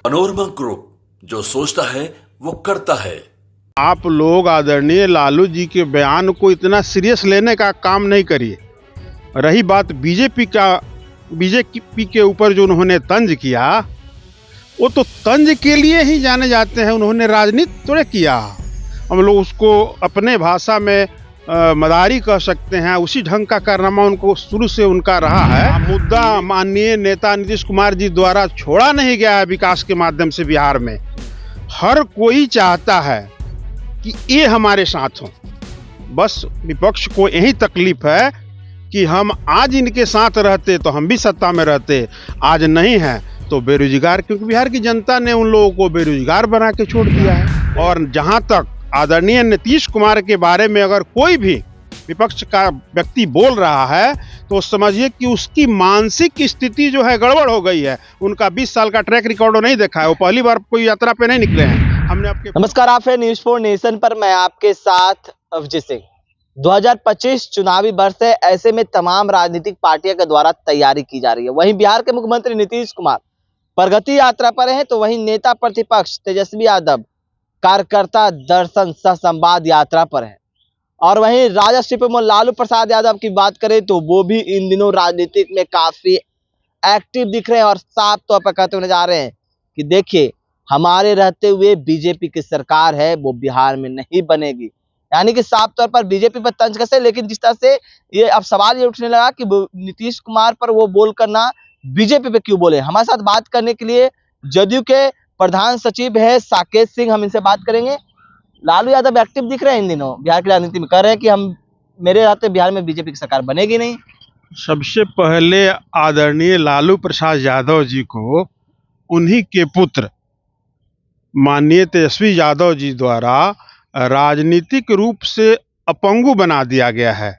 Manorama group, जो सोचता है वो करता है। आप लोग आदरणीय लालू जी के बयान को इतना सीरियस लेने का काम नहीं करिए। रही बात बीजेपी के ऊपर जो उन्होंने तंज किया, वो तो तंज के लिए ही जाने जाते हैं, उन्होंने राजनीति थोड़े किया। हम लोग उसको अपने भाषा में मदारी कह सकते हैं। उसी ढंग का कारनामा उनको शुरू से उनका रहा है। मुद्दा माननीय नेता नीतीश कुमार जी द्वारा छोड़ा नहीं गया है विकास के माध्यम से। बिहार में हर कोई चाहता है कि ये हमारे साथ हों। बस विपक्ष को यही तकलीफ है कि हम आज इनके साथ रहते तो हम भी सत्ता में रहते, आज नहीं है तो बेरोजगार, क्योंकि बिहार की जनता ने उन लोगों को बेरोजगार बना के छोड़ दिया है। और जहां तक आदरणीय नीतीश कुमार के बारे में अगर कोई भी विपक्ष का व्यक्ति बोल रहा है तो समझिए कि उसकी मानसिक स्थिति जो है गड़बड़ हो गई है। उनका 20 साल का ट्रैक रिकॉर्ड नहीं देखा है, वो पहली बार कोई यात्रा पे नहीं निकले हैं। हमने आपके नमस्कार, आप है न्यूज़ 4 नेशन पर, मैं आपके साथ अभिजीत सिंह। 2025 चुनावी वर्ष है, ऐसे में तमाम राजनीतिक पार्टियों के द्वारा तैयारी की जा रही है। वहीं बिहार के मुख्यमंत्री नीतीश कुमार प्रगति यात्रा पर हैं, तो वहीं नेता प्रतिपक्ष तेजस्वी यादव कार्यकर्ता दर्शन सह संवाद यात्रा पर है। और वहीं राजद सुप्रीमो लालू प्रसाद यादव की बात करें तो वो भी इन दिनों राजनीतिक में काफी एक्टिव दिख रहे हैं और साफ तौर पर कहते हुए जा रहे हैं कि देखिए, हमारे रहते हुए बीजेपी की सरकार है वो बिहार में नहीं बनेगी। यानी कि साफ तौर पर बीजेपी पर तंज कसे। लेकिन जिस तरह से ये अब सवाल ये उठने लगा कि नीतीश कुमार पर वो बोल करना बीजेपी पे क्यों बोले। हमारे साथ बात करने के लिए जदयू के प्रधान सचिव है साकेत सिंह, हम इनसे बात करेंगे। लालू यादव एक्टिव दिख रहे हैं इन दिनों बिहार की राजनीति में, कह रहे हैं कि हम मेरे रहते बिहार में बीजेपी की सरकार बनेगी नहीं। सबसे पहले आदरणीय लालू प्रसाद यादव जी को उन्हीं के पुत्र माननीय तेजस्वी यादव जी द्वारा राजनीतिक रूप से अपंगु बना दिया गया है।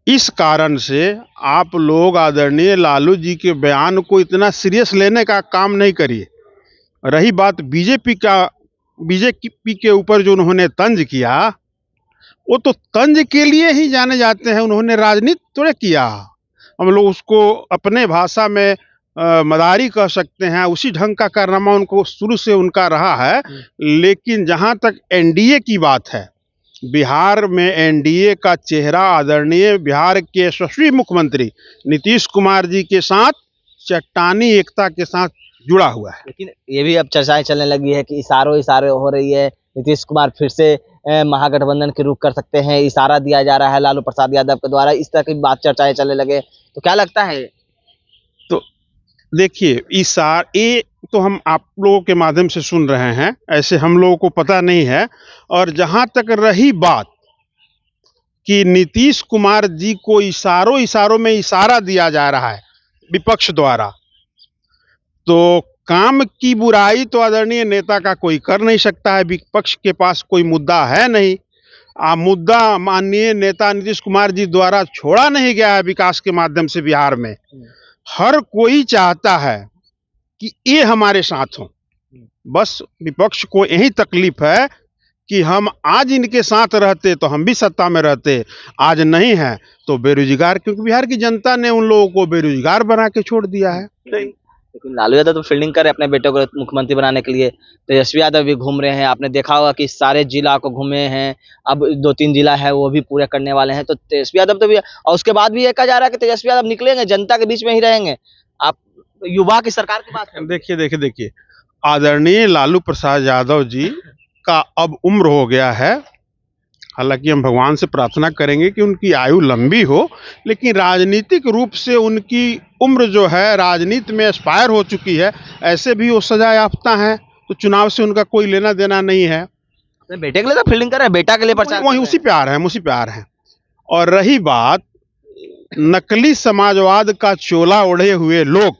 इस कारण से आप लोग आदरणीय लालू जी के बयान को इतना सीरियस लेने का काम नहीं करिए। रही बात बीजेपी के ऊपर जो उन्होंने तंज किया, वो तो तंज के लिए ही जाने जाते हैं, उन्होंने राजनीति थोड़े किया। हम लोग उसको अपने भाषा में मदारी कह सकते हैं। उसी ढंग का कारनामा उनको शुरू से उनका रहा है। लेकिन जहां तक एनडीए की बात है, बिहार में एनडीए का चेहरा आदरणीय बिहार के यशस्वी मुख्यमंत्री नीतीश कुमार जी के साथ चट्टानी एकता के साथ जुड़ा हुआ है। लेकिन ये भी अब चर्चाएं चलने लगी है कि इशारे हो रही है, नीतीश कुमार फिर से महागठबंधन के रुख कर सकते हैं, इशारा दिया जा रहा है लालू प्रसाद यादव के द्वारा। इस तरह की बात चर्चाएं चलने लगे तो क्या लगता है? तो देखिए, ये तो हम आप लोगों के माध्यम से सुन रहे हैं, ऐसे हम लोगों को पता नहीं है। और जहां तक रही बात कि नीतीश कुमार जी को इशारों में इशारा दिया जा रहा है विपक्ष द्वारा, तो काम की बुराई तो आदरणीय नेता का कोई कर नहीं सकता है। विपक्ष के पास कोई मुद्दा है नहीं। मुद्दा माननीय नेता नीतीश कुमार जी द्वारा छोड़ा नहीं गया है विकास के माध्यम से। बिहार में हर कोई चाहता है कि ये हमारे साथ हों। बस विपक्ष को यही तकलीफ है कि हम आज इनके साथ रहते तो हम भी सत्ता में रहते, आज नहीं है तो बेरोजगार, क्योंकि बिहार की जनता ने उन लोगों को बेरोजगार बना के छोड़ दिया है। लेकिन लालू यादव तो फील्डिंग कर रहे हैं अपने बेटे को मुख्यमंत्री बनाने के लिए। तेजस्वी यादव भी घूम रहे हैं, आपने देखा होगा कि सारे जिला को घूमे हैं। अब 2-3 जिला है वो भी पूरे करने वाले हैं। तो तेजस्वी यादव तो भी, और उसके बाद भी ये कहा जा रहा है कि तेजस्वी यादव निकलेंगे, जनता के बीच में ही रहेंगे। आप युवा की सरकार की बात करें। देखिए, आदरणीय लालू प्रसाद यादव जी का अब उम्र हो गया है। हालांकि हम भगवान से प्रार्थना करेंगे कि उनकी आयु लंबी हो, लेकिन राजनीतिक रूप से उनकी उम्र जो है राजनीति में एक्सपायर हो चुकी है। ऐसे भी वो सजा याफ्ता हैं, तो चुनाव से उनका कोई लेना देना नहीं है। अपने बेटे के लिए तो फील्डिंग कर रहे हैं, बेटा के लिए प्रचार वहीं उसी पे आ रहे हैं। और रही बात नकली समाजवाद का चोला ओढ़े हुए लोग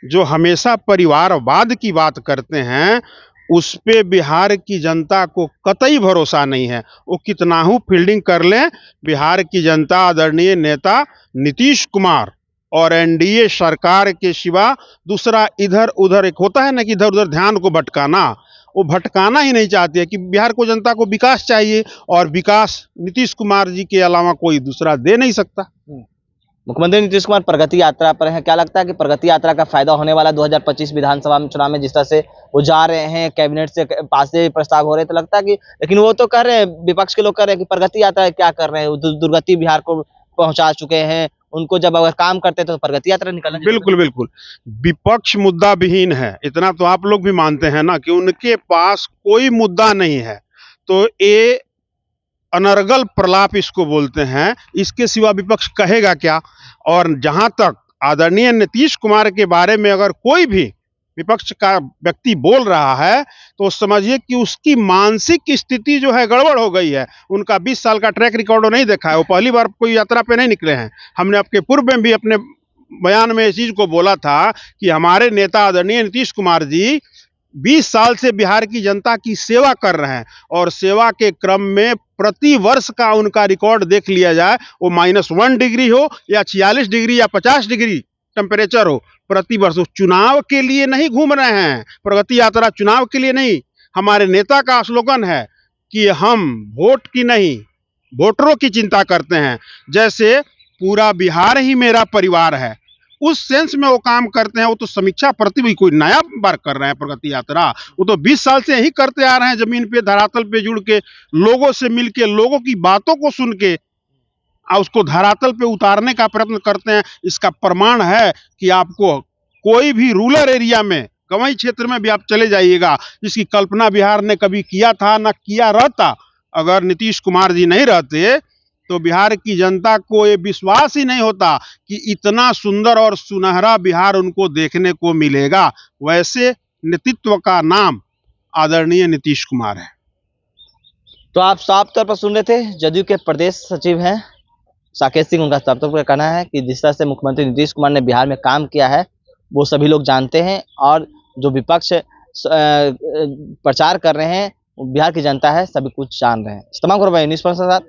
जो हमेशा परिवारवाद की बात करते हैं, उस पे बिहार की जनता को कतई भरोसा नहीं है। वो कितना ही फील्डिंग कर लें, बिहार की जनता आदरणीय नेता नीतीश कुमार और एनडीए सरकार के सिवा दूसरा इधर उधर, एक होता है ना कि इधर उधर ध्यान को भटकाना, वो भटकाना ही नहीं चाहती है। कि बिहार को जनता को विकास चाहिए, और विकास नीतीश कुमार जी के अलावा कोई दूसरा दे नहीं सकता। मुख्यमंत्री नीतीश कुमार प्रगति यात्रा पर हैं, क्या लगता है कि प्रगति यात्रा का फायदा होने वाला 2025 विधानसभा में चुनाव में, जिस तरह से वो जा रहे हैं, कैबिनेट से पास से प्रस्ताव हो रहे हैं, तो लगता है कि, लेकिन वो तो कह रहे हैं, विपक्ष के लोग कह रहे हैं कि प्रगति यात्रा क्या कर रहे हैं, वो दुर्गति बिहार को पहुंचा चुके हैं, उनको जब अगर काम करते तो प्रगति यात्रा निकलना चाहिए। बिल्कुल बिल्कुल, विपक्ष मुद्दा विहीन है, इतना तो आप लोग भी मानते हैं ना कि उनके पास कोई मुद्दा नहीं है, तो ये अनर्गल प्रलाप इसको बोलते हैं, इसके सिवा विपक्ष कहेगा क्या। और जहां तक आदरणीय नीतीश कुमार के बारे में अगर कोई भी विपक्ष का व्यक्ति बोल रहा है तो समझिए कि उसकी मानसिक स्थिति जो है गड़बड़ हो गई है। उनका 20 साल का ट्रैक रिकॉर्ड नहीं देखा है, वो पहली बार कोई यात्रा पे नहीं निकले हैं। हमने आपके पूर्व में भी अपने बयान में इस चीज को बोला था कि हमारे नेता आदरणीय नीतीश कुमार जी 20 साल से बिहार की जनता की सेवा कर रहे हैं, और सेवा के क्रम में प्रति वर्ष का उनका रिकॉर्ड देख लिया जाए, वो -1 डिग्री हो या 46 डिग्री या 50 डिग्री टेम्परेचर हो, प्रति वर्ष। चुनाव के लिए नहीं घूम रहे हैं, प्रगति यात्रा चुनाव के लिए नहीं। हमारे नेता का स्लोगन है कि हम वोट की नहीं, वोटरों की चिंता करते हैं। जैसे पूरा बिहार ही मेरा परिवार है, उस सेंस में वो काम करते हैं। वो तो समीक्षा प्रति भी कोई नया बार कर रहे हैं प्रगति यात्रा, वो तो 20 साल से यही करते आ रहे हैं, जमीन पे धरातल पे जुड़ के, लोगों से मिल के, लोगों की बातों को सुन के उसको धरातल पे उतारने का प्रयत्न करते हैं। इसका प्रमाण है कि आपको कोई भी रूरल एरिया में, गंवई क्षेत्र में भी आप चले जाइएगा, जिसकी कल्पना बिहार ने कभी किया था ना किया रहता। अगर नीतीश कुमार जी नहीं रहते तो बिहार की जनता को ये विश्वास ही नहीं होता कि इतना सुंदर और सुनहरा बिहार उनको देखने को मिलेगा। वैसे नेतृत्व का नाम आदरणीय नीतीश कुमार है। तो आप साफ तौर पर सुन रहे थे, जदयू के प्रदेश सचिव हैं साकेत सिंह, उनका साफ तौर पर कहना है कि जिस तरह से मुख्यमंत्री नीतीश कुमार ने बिहार में काम किया है वो सभी लोग जानते हैं, और जो विपक्ष प्रचार कर रहे हैं, बिहार की जनता है, सभी कुछ जान रहे हैं। इस तमाम खबरें न्यूज़ पर साथ